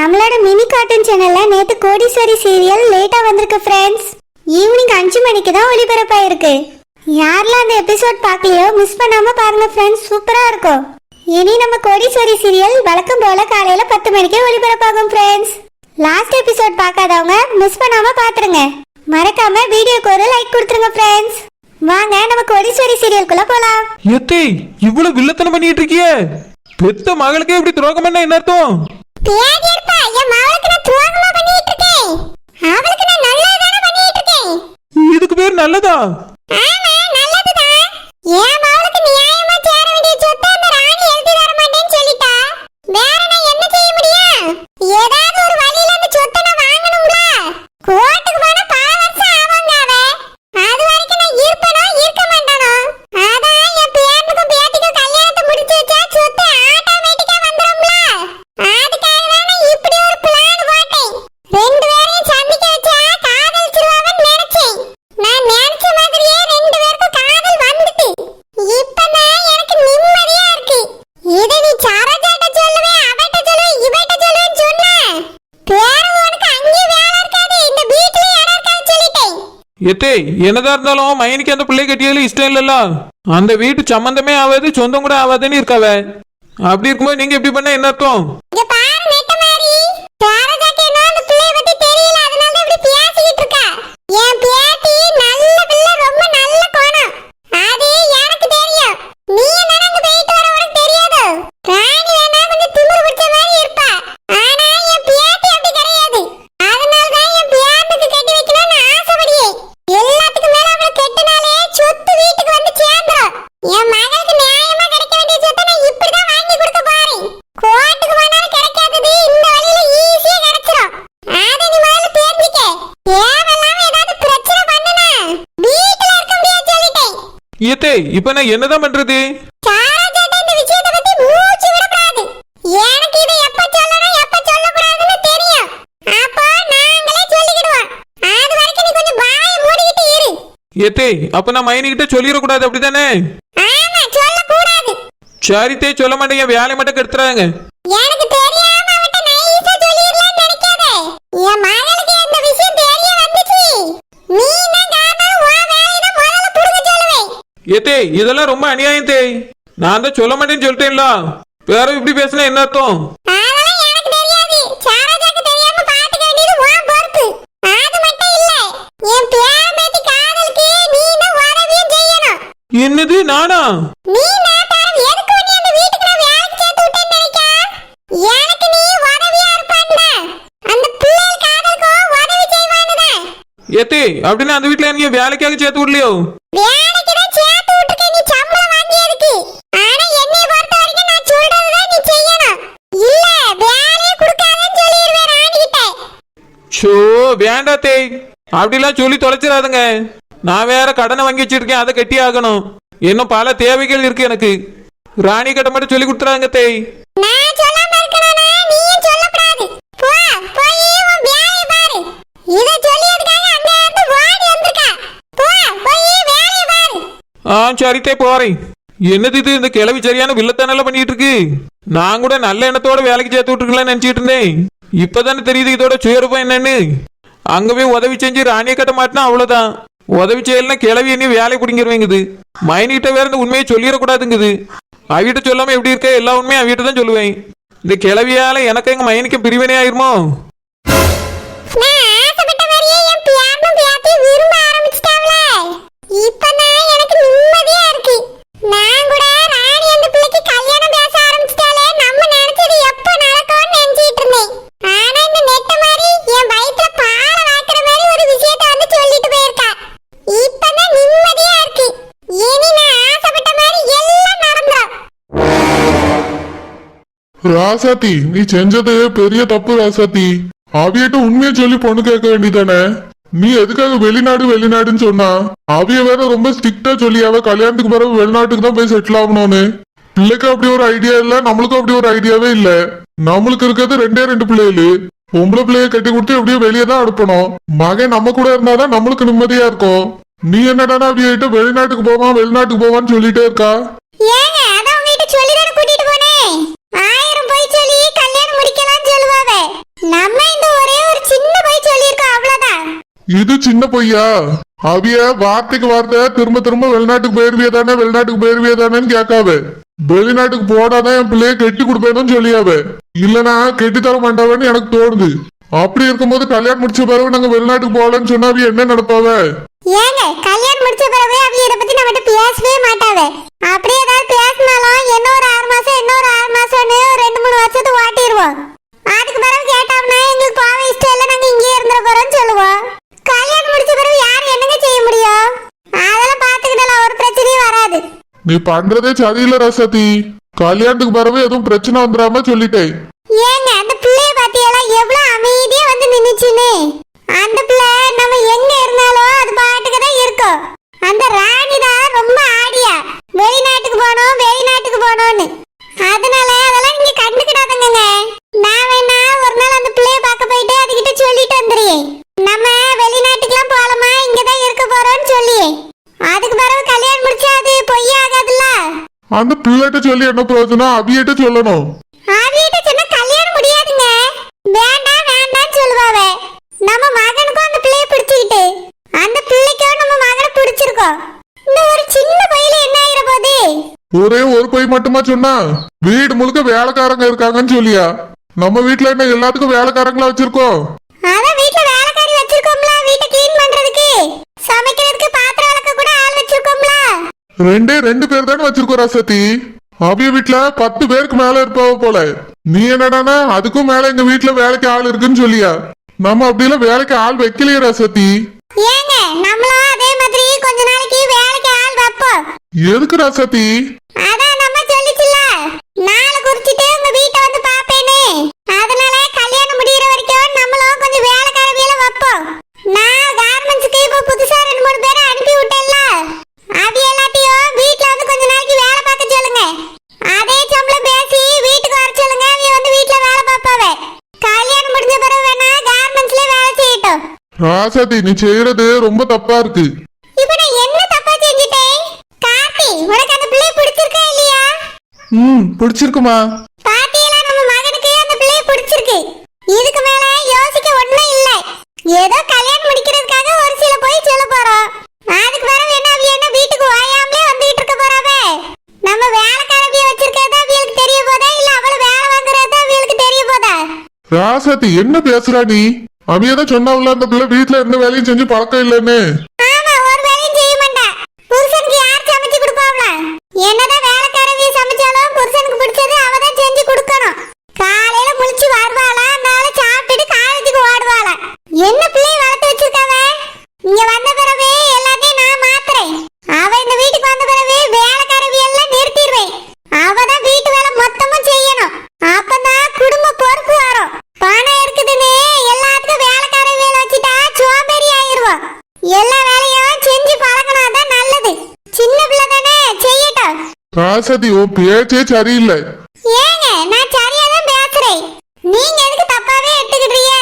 நம்மளோட mini cartoon சேனல்ல நேத்து கோடீஸ்வரி சீரியல் லேட்டா வந்திருக்கு ஃப்ரெண்ட்ஸ். ஈவினிங் 5 மணிக்கு தான் ஒளிபரப்பாயிருக்கு. யாரெல்லாம் அந்த எபிசோட் பார்க்கலையோ மிஸ் பண்ணாம பாருங்க ஃப்ரெண்ட்ஸ், சூப்பரா இருக்கும். இனி நம்ம கோடீஸ்வரி சீரியல் வழக்கம் போல காலையில 10 மணிக்கே ஒளிபரப்பாகும் ஃப்ரெண்ட்ஸ். லாஸ்ட் எபிசோட் பார்க்காதவங்க மிஸ் பண்ணாம பாத்துருங்க. மறக்காம வீடியோக்கு ஒரு லைக் கொடுத்துருங்க ஃப்ரெண்ட்ஸ். வாங்க நம்ம கோடீஸ்வரி சீரியலுக்குள்ள போலாம். ஏத்தே இவ்வளவு வில்லத்தனம் பண்ணிட்டு இருக்கியே, பெத்த மகளுக்கே இப்படி துரோகம் பண்ண என்ன அர்த்தம்? பேடியப்பா, என் மகளுக்கு நான் துரோகமா பண்ணிட்டு இருக்கேன். அவளுக்கு நான் நல்லதான பண்ணிட்டு இருக்கேன். இதுக்கு பேர் நல்லதா? ஆமா, நல்லதுதான். என் மகளுக்கு நியாயமா சேர வேண்டிய சொத்தை அந்த ராணி எழுதி தர மாட்டேன்னு சொல்லிட்டா. வேற நான் என்ன செய்ய முடியும்? ஏதாவது ஒரு வழியில அந்த சொத்தை நான் வாங்கணும்ல. கோர்ட்டுக்கு போனா பல வருஷம் ஆவாங்க அவ. அது வரைக்கும் நான் இருப்பேனோ இருக்க மாட்டானோ. அதான் என் பேரனுக்கும் பேத்திக்கும் கல்யாணத்தை முடிச்சு வச்சா சொத்து ஆட்டோமேட்டிக்கா வந்துரும்ல. அதுக்காக தான் நான் இப்படி ஒரு பிளான் போட்டேன். ரெண்டு பேரையும் சந்திக்க வச்சா காதலிச்சிருவாங்கன்னு நினைச்சேன். நான் நினைச்ச மாதிரியே ரெண்டு பேருக்கும் காதல் வந்துட்டு. இப்பதான் எனக்கு நிம்மதியா இருக்கு. இதை நீ சரோஜாட்ட சொல்லுவே, அவட்ட சொல்லுவே, இவட்ட சொல்லுவேன்னு சொன்னா பேரு உனக்கு அங்கே வேலை இருக்காது, இந்த வீட்டுல இடம் இருக்காது சொல்லிட்டேன். ஏத்தே என்னதா இருந்தாலும் மைனிக்கு அந்த பிள்ளை கட்டியாலும் இஷ்டம் இல்லல்ல. அந்த வீட்டு சம்பந்தமே ஆகாது, சொந்தம் கூட ஆகாதுன்னு இருக்காவ. அப்படி இருக்கும்போது நீங்க எப்படி பண்ண என்ன அர்த்தம்? இங்க பாரு நெட்ட மாதிரி, சரோஜாக்கு என்ன அந்த பிள்ளைய பத்தி தெரியல, அதனால தான் இப்படி பேசிக்கிட்டு இருக்கா. என் பேத்தி நல்ல பிள்ளை, ரொம்ப நல்ல கோணம். அது எனக்கு தெரியும். நீ என்ன அங்க போயிட்டு வர உனக்கு தெரியாது. ராணி வேணா கொஞ்சம் திமிரு பிடிச்ச மாதிரி இருப்பா. ஆனா என் பேத்தி அப்படி கிடையாது. அதனால தான் என் பேரனுக்கு கட்டி வைக்கணும்னு ஆசைப்படியே. எல்லாத்துக்கும் மேல அவளை கெட்டினாலே சொத்து வீட்டுக்கு வந்து சேர்ந்துரும். என் மகளுக்கு நியாயமா கிடைக்க வேண்டிய சொத்தை நான் இப்படிதான் வாங்கி கொடுக்க போறேன். கோர்ட்டுக்கு போனாலும் கிடைக்காதது இந்த வழியில ஈஸியா கிடைச்சிரும். அதை நீ முதல்ல தெரிஞ்சுக்க. தேவையில்லாம ஏதாவது பிரச்சனை பண்ணுனா வீட்டுல இருக்க முடியாது சொல்லிட்டேன். ஏத்தே இப்ப நான் என்னதான் பண்றது? சரோஜாட்ட இந்த விஷயத்தை பத்தி மூச்சு விடக்கூடாது. எனக்கு இதை எப்ப சொல்லணும் எப்ப சொல்லக்கூடாதுன்னு தெரியும். அப்போ நாங்களே சொல்லிக்கிடுவோம். அது வரைக்கும் நீ கொஞ்சம் வாயை மூடிக்கிட்டு இரு. ஏத்தே அப்ப நான் மைனிக்கிட்ட சொல்லிடக்கூடாது அப்படித்தானே? ஆமா, சொல்லக்கூடாது. சரித்தே சொல்ல மாட்டேங்க, வேலை மட்டும் கெடுத்துறாங்க. எனக்கு தெரியாம அவட்ட நைஸா சொல்லிரலாம்னு நினைக்காதே. என் மகளுக்கு இந்த விஷயம் தெரிய வந்துச்சு. நீ தான் காரணம், உன் வேலையை தான் முதல்ல புடுங்க சொல்லுவேன். ஏத்தே இதெல்லாம் ரொம்ப அநியாயம் தே. நான் தான் சொல்ல மாட்டேன்னு சொல்லிட்டேன்ல, வேற இப்படி பேசினா என்ன அர்த்தம்? அதெல்லாம் எனக்கு தெரியாது. சரோஜாக்கு தெரியாம பாத்துக்க வேண்டியது உன் பொறுப்பு. அது மட்டும் இல்ல, என் பேரன் பேத்தி காதலுக்கு நீ தான் உதவியும் செய்யணும். என்னது நானா? நீ நாட்டாரம் எதுக்கு நீ அந்த வீட்டுக்கு நான் வேலைக்கு சேர்த்து விட்டேன்னு நினைக்கா? எனக்கு நீ உதவியா இருப்பான்ல. அந்த பிள்ளைகள் காதலுக்கும் உதவி செய்வானுதான். ஏத்தே அப்படின்னா அந்த வீட்டுல நீங்க வேலைக்காக சேர்த்து விடலையோ? வேலைக்கு தான் சேர்த்து விட்டுருக்க, நீ சம்பளம் வாங்கியதுக்கு. ஆனா என்னைய பொறுத்த வரைக்கும் நான் சொல்றதுதான் நீ செய்யணும். இல்ல வேலையை கொடுக்காதன்னு சொல்லிடுவேன் ராணிகிட்ட. ஷோ வேண்டாத்தே, அப்படிலாம் சொல்லி தொலைச்சிடாதுங்க. நான் வேற கடனை வாங்கி வச்சிருக்கேன், அதை கட்டி ஆகணும். இன்னும் பல தேவைகள் இருக்கு எனக்கு. ராணி கிட்ட மட்டும் சொல்லி கொடுத்துறாங்க தேய். நான் சொல்லாம இருக்கணும்னா நீயும் சொல்லக்கூடாது. போ, போய் உன் வேலையை பாரு. இதை சொல்லியதுக்காக அங்க இருந்து ஓடி வந்திருக்கா. போ, போய் வேலையை பாரு. சரித்தே போறேன். என்னது இது, இந்த கிளவி சரியான வில்லத்தனெல்லாம் பண்ணிட்டு இருக்கு. நான் கூட நல்ல எண்ணத்தோட வேலைக்கு சேர்த்து விட்டுருக்கலாம்னு நினைச்சிட்டு இருந்தேன். இப்பதானே தெரியுது இதோட சுயரூபம் என்னன்னு. அங்க போய் உதவி செஞ்சு ராணியை கட்ட மாட்டினா அவ்வளவுதான். உதவி செய்யலன்னா கிளவி என்ன வேலை பிடிங்கிருவேங்குது. மைனிகிட்ட வேற இந்த உண்மையை சொல்லிடக்கூடாதுங்குது. அவிட்ட சொல்லாம எப்படி இருக்க, எல்லா உண்மையும் அவிட்ட தான் சொல்லுவேன். இந்த கிளவியால எனக்கு எங்க மைனிக்கு பிரிவினை ஆயிருமோ? நான் ஆசைப்பட்ட மாதிரியே என் பியானும் பியாத்தையும் விரும்ப ஆரம்பிச்சிட்டாவல. இப்பதான் எனக்கு நிம்மதியா இருக்கு. நான் கூட ராணி அந்த பிள்ளைக்கு கல்யாணம் பேச ஆரம்பிச்சிட்டாலே நம்ம நினைச்சது எப்ப நடக்கும்னு நினைச்சிட்டு இருந்தேன். ஆனா இந்த நெட்ட மாதிரி என் வயித்துல பாலை வாக்குற மாதிரி ஒரு விஷயத்தை வந்து சொல்லிட்டு போயிருக்கா. இப்பதான் நிம்மதியா இருக்கு. இனி நான் ஆசைப்பட்ட மாதிரி எல்லாம் நடந்துரும். ராசாத்தி, நீ செஞ்சது பெரிய தப்பு ராசாத்தி. அவியிட்ட உண்மையை சொல்லி பொண்ணு கேட்க வேண்டியதானே? நீ எதுக்காக வெளிநாடுன்னு சொன்னா? அவிய வேற ரொம்ப ஸ்ட்ரிக்டா சொல்லி அவ கல்யாணத்துக்கு பிறகு வெளிநாட்டுக்கு தான் போய் செட்டில் ஆகணும்னு. பிள்ளைக்கு அப்படி ஒரு ஐடியா இல்ல, நம்மளுக்கும் அப்படி ஒரு ஐடியாவே இல்ல. நம்மளுக்கு இருக்கிறது 2 பிள்ளைகள். பொம்பளை பிள்ளைய கட்டி கொடுத்து எப்படியோ வெளியே தான் அனுப்பணும். மகன் நம்ம கூட இருந்தாதான் நம்மளுக்கு நிம்மதியா இருக்கும். நீ என்னடானா அவியிட்ட வெளிநாட்டுக்கு போவான்னு சொல்லிட்டே இருக்கா. ஏங்க, அத உங்ககிட்ட சொல்லி தான கூட்டிட்டு போனேன். 1000 போய் சொல்லி கல்யாணம் முடிக்கலாம்னு சொல்லுவாவே. இது சின்ன பொய்யா? அவிய வார்த்தைக்கு வார்த்தை திரும்ப திரும்ப வெளிநாட்டுக்கு போயிருவியதானே வெளிநாட்டுக்கு போயிருவியதானேன்னு கேட்காவ. வெளிநாட்டுக்கு போனாதான் என் பிள்ளைய கெட்டி கொடுப்பேன்னு சொல்லியாவ. இல்லனா கெட்டி தர மாட்டாவன்னு எனக்கு தோணுது. அப்படி இருக்கும்போது கல்யாணம் முடிச்ச பிறகு நாங்க வெளிநாட்டுக்கு போகலன்னு சொன்னா அவிய என்ன நடப்பாவ? ஏங்க கல்யாணம் முடிச்ச பிறகு அவிய இத பத்தி நம்மகிட்ட பேசவே மாட்டாவே. அப்படியே ஏதாவது பேசினாலும் இன்னொரு 6 மாசம் இன்னொரு 6 மாசம்னு 2-3 வருஷத்தை ஓட்டிடுவோம். அதுக்கு பிறகு கேட்டோம்னா எங்களுக்கு போக இஷ்டம் இல்லை, நாங்க இங்கே இருந்துட போறோம்னு சொல்லுவோம். கல்யாணம் முடிச்ச பிறகு யார் என்னங்க செய்ய முடியும்? அதெல்லாம் பாத்துக்கிட்டலாம், ஒரு பிரச்சனையும் வராது. நீ பண்றதே சரியில்லை ராசாத்தி. கல்யாணத்துக்கு பிறகு எதுவும் பிரச்சனை வந்துடாம சொல்லிட்டேன். ஏங்க அந்த பிள்ளைய பாத்தியெல்லாம் எவ்வளவு அமைதியா வந்து நின்னுச்சுன்னு. அந்த பிள்ளை நம்ம எங்க இருந்தாலும் அது பாட்டுக்கு தான் இருக்கும். அந்த ராணி தான் ரொம்ப ஆடியா வெளிநாட்டுக்கு போனோம்னு. அதனால அதெல்லாம் நீங்க கண்டுக்கிடாதங்க. நான் வேணா ஒரு நாள் அந்த பிள்ளைய பார்க்க போயிட்டு அதுகிட்ட சொல்லிட்டு வந்துடுறேன். நம்ம வெளிநாட்டுக்குலாம் போகலாமா, இங்கதான் இருக்க போறோம்னு சொல்லி. அதுக்கு பிறகு கல்யாணம் முடிச்சா அது பொய்யா ஆகாதுல்ல. அந்த பிள்ளைகிட்ட சொல்லி என்ன பிரயோஜனம்? அவியிட்ட சொல்லணும். ஆவியிட்ட சொன்னா கல்யாணம் முடியாதுங்க. வேண்டாம்னு சொல்லுவாவே. நம்ம மகனுக்கும் அந்த பிள்ளைய பிடிச்சிக்கிட்டு அந்த பிள்ளைக்கும் நம்ம மகனை பிடிச்சிருக்கோம். இந்த ஒரு சின்ன பையில என்ன ஆயிர போகுது? ஒரே ஒரு பொய் மட்டுமா சொன்னா? வீடு முழுக்க வேலைக்காரங்க இருக்காங்கன்னு சொல்லியா? நம்ம வீட்டுல என்ன எல்லாத்துக்கும் வேலைக்காரங்களா வச்சிருக்கோம்? அதான் வீட்டுல வேலைக்காரி வச்சிருக்கோம்ல, வீட்டை கிளீன் பண்றதுக்கு, சமைக்கிறதுக்கு, பாத்திரம் விளக்க கூட ஆள் வச்சிருக்கோம்ல. 2 பேர் தானே வச்சிருக்கோம் ராசத்தி. அவிய வீட்டுல 10 பேருக்கு மேல இருப்பாவ போல. நீ என்னடானா அதுக்கும் மேல எங்க வீட்டுல வேலைக்கு ஆள் இருக்குன்னு சொல்லியா? நம்ம அப்படிலாம் வேலைக்கு ஆள் வைக்கலையே ராசத்தி. ஏங்க நம்மளும் அதே மாதிரி கொஞ்ச நாளைக்கு வேலைக்கு ஆள் வைப்போம். எதுக்கு ராசத்தி? அதான் நம்ம சொல்லிச்சுல, நாளை குறிச்சிட்டு உங்க வீட்டை வந்து பாப்பேன்னு. அதனால கல்யாணம் முடியற வரைக்கும் நம்மளும் கொஞ்சம் வேலைக்காரவியல வைப்போம். நான் கார்மெண்ட்ஸ்க்கு இப்ப புதுசா 2-3 பேரை அனுப்பி விட்டேன்ல, அது எல்லாத்தையும் வீட்டுல வந்து கொஞ்ச நாளைக்கு வேலை பார்க்க சொல்லுங்க. அதே சம்பளம் பேசி வீட்டுக்கு வர சொல்லுங்க. அவிய வந்து வீட்டுல வேலை பார்ப்பாவே. கல்யாணம் முடிஞ்ச பிறகு வேணா கார்மெண்ட்ஸ்ல வேலை செய்யட்டும். ராசாத்தி நீ செய்யறது ரொம்ப தப்பா இருக்கு. இப்ப நான் என்ன தப்பா செஞ்சிட்டேன்? கார்த்தி, உனக்கு அந்த பிள்ளைய பிடிச்சிருக்கா இல்லையா? பிடிச்சிருக்குமா? பாத்தியலா, நம்ம மகனுக்கு அந்த பிள்ளைய பிடிச்சிருக்கு. இதுக்கு மேல யோசிக்க ஒண்ணும் இல்ல. ஏதோ கல்யாணம் முடிக்கிறதுக்காக ஒரு சில போய் சொல்ல போறோம். அதுக்கு பிறகு என்ன அவிய என்ன வீட்டுக்கு ஓயாமலே வந்துட்டு இருக்க போறாவே? நம்ம வேலைக்காரவிய வச்சிருக்கிறது அவியலுக்கு தெரிய போதா, இல்ல அவள வேலை வாங்குறது அவியலுக்கு தெரிய போதா? ராசாத்தி என்ன பேசுறா நீ? அவியதான் சொன்னாவுல அந்த பிள்ளை வீட்டுல எந்த வேலையும் செஞ்சு பழக்கம் இல்லைன்னு. ஆமா, ஒரு வேலையும் செய்ய மாட்டா. புருஷனுக்கு யார் சமைச்சு கொடுப்பாவளா? என்னதான் வேலைக்காரவிய சமைச்சாலும் புருஷனுக்கு பிடிச்சது அவதான் செஞ்சு கொடுக்கணும். காலையில முழிச்சு வருவாளா, நாளை சாப்பிட்டுட்டு காலேஜுக்கு ஓடுவாளா? என்ன பிள்ளைய வளர்த்து வச்சிருக்காவ? இங்க வந்த பிறகு எல்லாத்தையும் நான் மாத்துறேன். அவ இந்த வீட்டுக்கு வந்த பிறகு வேலைக்காரவி எல்லாம் நிறுத்திடுவேன். அவதான் வீட்டு வேலை மொத்தமும் செய்யணும். அப்பதான் குடும்ப பொறுப்பு வரும். பணம் இருக்குதுன்னு எல்லாத்துக்கும் வேலைக்காரவி வேலை வச்சுட்டா சோம்பேறி ஆயிருவோம். எல்லா வேலையும் செஞ்சு பழகினாதான் நல்லது. சின்ன பிள்ளை தானே, செய்யட்டும். ராசாத்தி உன் பேச்சே சரியில்லை. ஏங்க நான் சரியாதான் பேசுறேன். நீங்க எதுக்கு தப்பாவே எடுத்துக்கிட்டீங்க?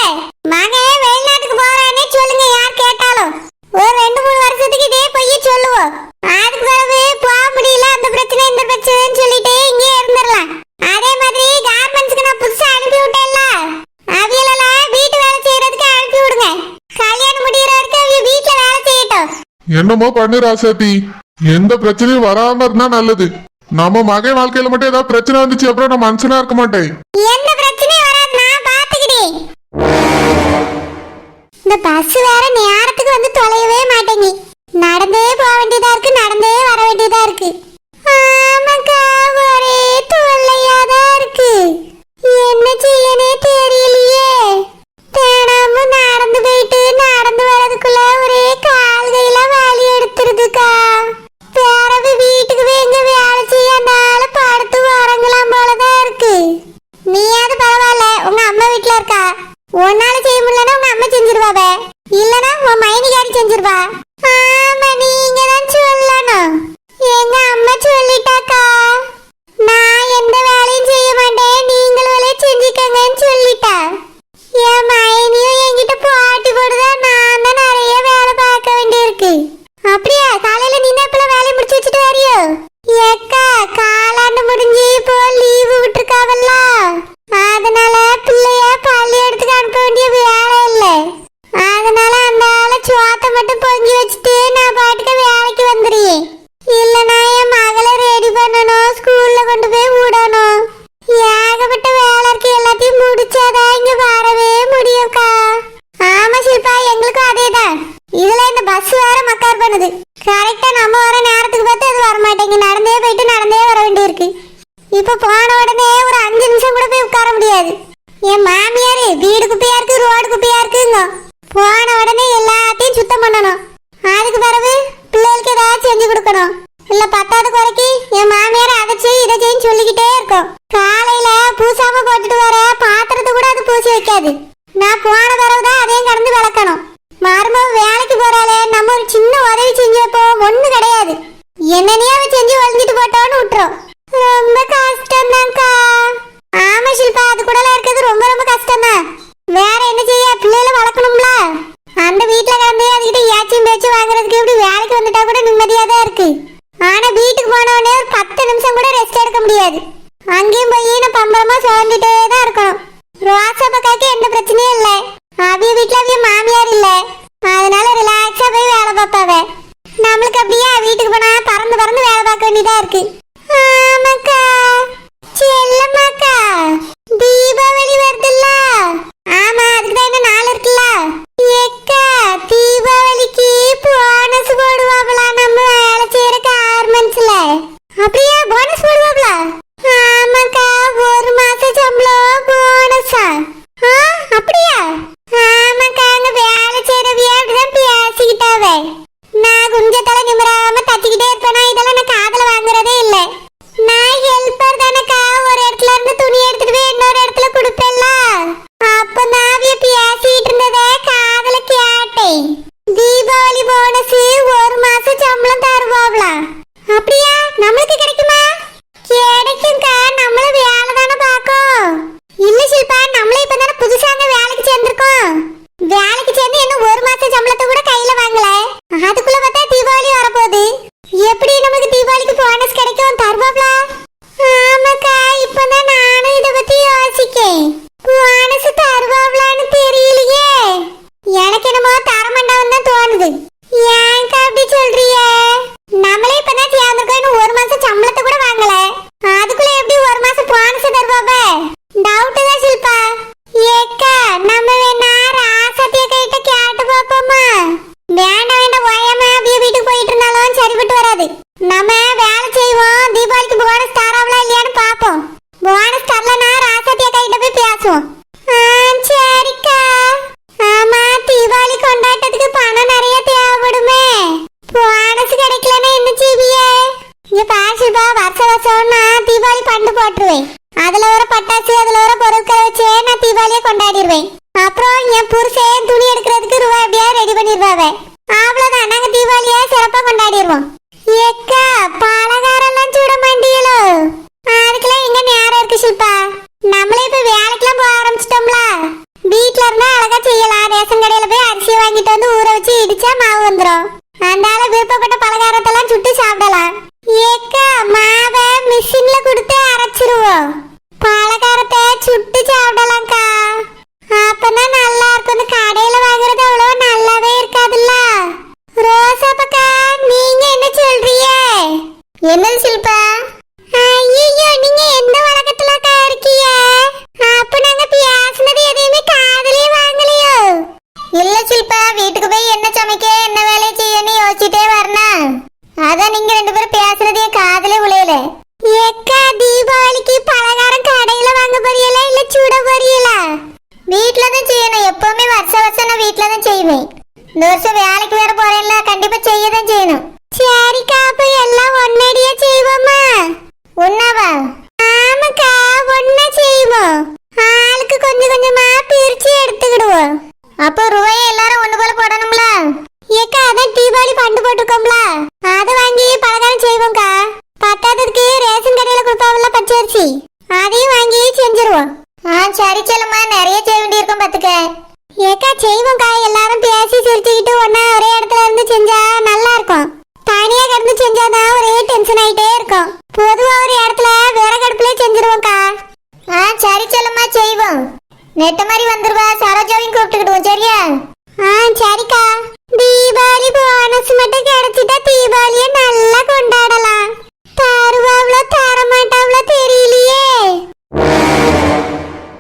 மகன் வெளிநாட்டுக்கு போறானே சொல்லுங்க, யார் கேட்டாலும். ஒரு 2-3 வருஷத்துக்கு இதே பொய்ய சொல்லுவோம். அதுக்கு பிறகு போக முடியல, அந்த பிரச்சனை இந்த பிரச்சனைன்னு சொல்லிட்டு இங்கே இருந்துடலாம். அதே மாதிரி கார்மெண்ட்ஸ்க்கு நான் புதுசா அனுப்பி விட்டேன்ல, அவியலெல்லாம் வீட்டு வேலை செய்யறதுக்கு அனுப்பி விடுங்க. கல்யாணம் முடியற வரைக்கும் அவிய வீட்டுல வேலை செய்யட்டும். என்னமோ பண்ணு ராசாத்தி. எந்த பிரச்சனையும் வராம இருந்தா நல்லது. நம்ம மகன் வாழ்க்கையில மட்டும் ஏதாவது பிரச்சனை வந்துச்சு அப்புறம் நான் மனுஷனா இருக்க மாட்டேன். எந்த பிரச்சனையும் வராது, நான் பாத்துக்கிட்டேன். இந்த பஸ் வேற நேரத்துக்கு வந்து தொலையவே மாட்டேங்கி. நடந்தே போக வேண்டியதா இருக்கு, நடந்தே வர வேண்டியதா இருக்கு. ஆமாக்கா, ஒரே தொல்லையாதான் இருக்கு. என்ன செய்யனே தெரியலையே. தினமும் நடந்து போயிட்டு நடந்து வரதுக்குள்ள ஒரே கால் கையெல்லாம் வலி எடுத்துருதுக்கா. பிறகு வீட்டுக்கு எங்க வேலை செய்யனால படுத்து வரங்களாம் போலதான் இருக்கு. நீயாவது பரவாயில்ல, உங்க அம்மா வீட்டுல இருக்கா. உன்னால செய்ய முடியலன்னா உங்க அம்மா செஞ்சிருவாவே, இல்லனா உன் மைனிகாரி செஞ்சிருவா. பொங்கி வச்சுட்டு நான் பாட்டுக்கு வேலைக்கு வந்துடுறேன். இல்லைன்னா என் மகளை ரெடி பண்ணணும், ஸ்கூல்ல கொண்டு போய் விடணும். ஏகப்பட்ட வேலை இருக்கு, எல்லாத்தையும் முடிச்சாதான் இங்க வரவே முடியும்க்கா. ஆமா ஷில்பா, எங்களுக்கும் அதேதான். இதுல இந்த பஸ் வேற மக்கார் பண்ணுது. கரெக்டா நம்ம வர நேரத்துக்கு பார்த்து அது வரமாட்டேங்க. நடந்தே போயிட்டு நடந்தே வர வேண்டியிருக்கு. இப்ப போன உடனே ஒரு 5 நிமிஷம் கூட போய் உட்கார முடியாது. என் மாமியாரு வீடு குப்பையா இருக்கு, ரோடு குப்பையா இருக்குங்க. போன உடனே எல்லாத்தையும் சுத்தம் பண்ணணும். அதுக்கு பிறகு பிள்ளைகளுக்கு ஏதாவது செஞ்சு கொடுக்கணும். இல்ல 10வது குறைக்கு என் மாமியார் அதை செய் இதை செய்ன்னு சொல்லிக்கிட்டே இருக்கும். காலையில பூசாம போட்டுட்டு வர பாத்திரத்தை கூட அது பூசி வைக்காது. நான் போன பிறகுதான் அதையும் கடந்து விளக்கணும். மருமக வேலைக்கு போறாளே, நம்ம ஒரு சின்ன உதவி செஞ்சப்போ ஒண்ணு கிடையாது. என்னனையே அவ செஞ்சு ஒழிஞ்சிட்டு போட்டோன்னு விட்டுரும். ரொம்ப கஷ்டம் தான்க்கா. ஆமா ஷில்பா, அது கூட இருக்கிறது ரொம்ப ரொம்ப கஷ்டம் தான். வேற என்ன செய்ய, பிள்ளைகளை வளர்க்கணும்ல. அந்த வீட்டுல கிடந்து அதுகிட்ட ஏச்சும் பேச்சு வாங்குறதுக்கு இப்படி வேலைக்கு வந்துட்டா கூட நிம்மதியா தான் இருக்கு. ஆனா வீட்டுக்கு போனவனே ஒரு 10 நிமிஷம் கூட ரெஸ்ட் எடுக்க முடியாது. அங்கேயும் போய் நான் பம்பரமா சுழந்துட்டே தான் இருக்கணும். ரோசா பக்காக்கு எந்த பிரச்சனையும் இல்லை. அவிய வீட்டுல அவிய மாமியார் இல்ல, அதனால ரிலாக்ஸா போய் வேலை பார்ப்பாவ. நம்மளுக்கு அப்படியே வீட்டுக்கு போனா பறந்து பறந்து வேலை பார்க்க வேண்டியதா இருக்கு. ஆமாக்கா. செல்லம்மாக்கா, தீபாவளி வருதுல்ல? ஆமா, அதுக்குதான் என்ன நாள் இருக்குல்ல. ஏக்கா, தீபாவளிக்கு போனஸ் போடுவாங்களா நம்ம வேலை செய்யற கார்மெண்ட்ஸ்ல? அப்படியா, போனஸ் போடுவாங்களா? ஆமாக்கா, 1 மாச சம்பளம் போனஸா? அப்படியா? ஆமாக்கா, அங்க வேலை செய்யறவியா அப்படிதான் பேசிக்கிட்டாவே. நான் குஞ்சத்தால நிமிராம தச்சிக்கிட்டே இருப்பேனா, இதெல்லாம் நான் காதல வாங்குறதே இல்ல. நான் ஹெல்ப்பர் தானக்கா. ஒரு இடத்துல இருந்து துணி எடுத்துட்டு போய் இன்னொரு இடத்துல கொடுப்பேன்ல. அப்ப நான் பேசிட்டு இருந்ததே காதல கேட்டேன். தீபாவளி போனஸ் 1 மாச சம்பளம் தருவாங்களா? அப்படியா? நம்மளுக்கு கிடைக்குமா? கிடைக்கும்க்கா, நம்மளும் வேலை தானே பார்க்கும். இல்ல ஷில்பா, நம்மளே இப்பதானே புதுசாக வேலைக்கு சேர்ந்திருக்கோம். வேலைக்கு சேர்ந்து இன்னும் 1 மாச சம்பளத்தை கூட கையில வாங்கல. அதுக்குள்ள பார்த்தா தீபாவளி வரப்போகுது. எப்படி நமக்கு தீபாவளிக்கு போனஸ் கிடைக்கும், தருவாங்களா? ஆமாக்கா, இப்பதான் நானும் இதை பத்தி யோசிக்கேன். போனஸ் தருவாங்களான்னு தெரியலையே. எனக்கு என்னமோ தரமாட்டான்னு தான் தோணுது. ஏன்க்கா அப்படி சொல்றிய? நம்மளே இப்பதான் சேர்ந்திருக்கோம், இன்னும் 1 மாசம் சம்பளத்தை கூட வாங்கல. அதுக்குள்ள எப்படி 1 மாசம் போனஸ் தருவாங்க? டவுட் தான் ஷில்பா. ஏக்கா, நம்ம வேணா ராசத்திய கைட்ட கேட்டு பாப்போமா? வேண்டாம் வேண்டாம், ஓயாம அப்படியே வீட்டுக்கு போயிட்டு இருந்தாலும் சரிப்பட்டு வராது. நம்ம வேலை செய்வோம், தீபாவளிக்கு போனஸ் தராவளா இல்லையான்னு பாப்போம். போனஸ் தரலனா ராசத்திய கைட்ட போய் பேசுவோம். சரிக்கா. ஆமா, தீபாவளி கொண்டாட்டத்துக்கு பணம் நிறைய தேவைப்படுமே. போனஸ் கிடைக்கலன்னா என்ன செய்வியே? இங்க பாசிப்பா, வருஷ வருஷம் நான் தீபாவளி பண்டு போட்டுருவேன். அதுல வர பட்டாசு, அதுல வர பொருட்களை வச்சே நான் தீபாவளியை கொண்டாடிடுவேன். அப்புறம் என் புருஷன் துணி எடுக்கிறதுக்கு ரூபாய் எப்படியா ரெடி பண்ணிடுவாங்க. அவ்வளவுதான், நாங்க தீபாவளியை சிறப்பா கொண்டாடிடுவோம். ஏக்கா, பலகாரம் எல்லாம் சுட மாட்டீங்களோ? அதுக்கெல்லாம் எங்க நேரம் இருக்கு ஷில்பா. நம்மளே இப்ப வேலைக்கெல்லாம் போக ஆரம்பிச்சிட்டோம்ல. வீட்டுல இருந்தா அழகா செய்யலாம். ரேஷன் கடையில போய் அரிசி வாங்கிட்டு வந்து ஊற வச்சு இடிச்சா மாவு வந்துடும். அதனால விருப்பப்பட்ட பலகாரத்தெல்லாம் சுட்டு சாப்பிடலாம். ஏக்கா, மாவை மிஷின்ல கொடுத்து அரைச்சிருவோம். பலகாரத்தை சுட்டு சாப்பிடலாம்க்கா. அப்பதான் நல்லா இருக்கும். கடையில வாங்குறது அவ்வளவு நல்லாவே இருக்காதுல்ல. ரோசா பக்கா, நீங்க என்ன சொல்றீங்க? என்ன ஷில்பா? ஐயோ, நீங்க எந்த உலகத்துல இருக்கீங்க? அப்ப நாங்க பேசினது எதையுமே காதலே வாங்கலையோ? இல்ல ஷில்பா, வீட்டுக்கு போய் என்ன சமைக்க என்ன வேலை செய்யன்னு யோசிச்சுட்டே வரணும். அதான் நீங்க 2 பேரும் பேசுறதே காதலே உளையல. ஏக்கா, தீபாவளிக்கு பலகாரம் கடையில வாங்க போறீங்களா இல்ல சுட போறீங்களா? வீட்டுல தான் செய்யணும். எப்பவுமே வருஷ வருஷம் நான் வீட்டுல தான் செய்வேன். இந்த வருஷம் வேலைக்கு வேற போறேன்ல, கண்டிப்பா செய்யதான் செய்யணும். சரிக்கா, அப்ப எல்லாம் ஒன்னடியா செய்வோமா? ஒன்னாவா? ஆமாக்கா, ஒன்னா செய்வோம். ஆளுக்கு கொஞ்சம் கொஞ்சமா பிரிச்சு எடுத்துக்கிடுவோம். அப்போ ரூபாயை எல்லாரும் ஒண்ணு போல போடணும்ல. ஏக்கா, அதான் தீபாவளி பண்டு போட்டுக்கோம்ல, அதை வாங்கி பலகாரம் செய்வோம்க்கா. பத்தாததுக்கு ரேஷன் கடையில கொடுப்பாங்கல்ல பச்சரிசி, அதையும் வாங்கி செஞ்சிருவோம். சரி செல்லம்மா, நிறைய செய்ய வேண்டியிருக்கும் பாத்துக்க. ஏக்கா, செய்வோம்க்கா. எல்லாரும் பேசி சிரிச்சுக்கிட்டு ஒன்னா ஒரே இடத்துல இருந்து செஞ்சா நல்லா இருக்கும். தனியா கிடந்து செஞ்சாதான் ஒரே டென்ஷன் ஆயிட்டே இருக்கும். பொதுவா ஒரு இடத்துல விறகடுப்புல செஞ்சிருவோம்க்கா. சரி செல்லம்மா, செய்வோம். நெட்டமா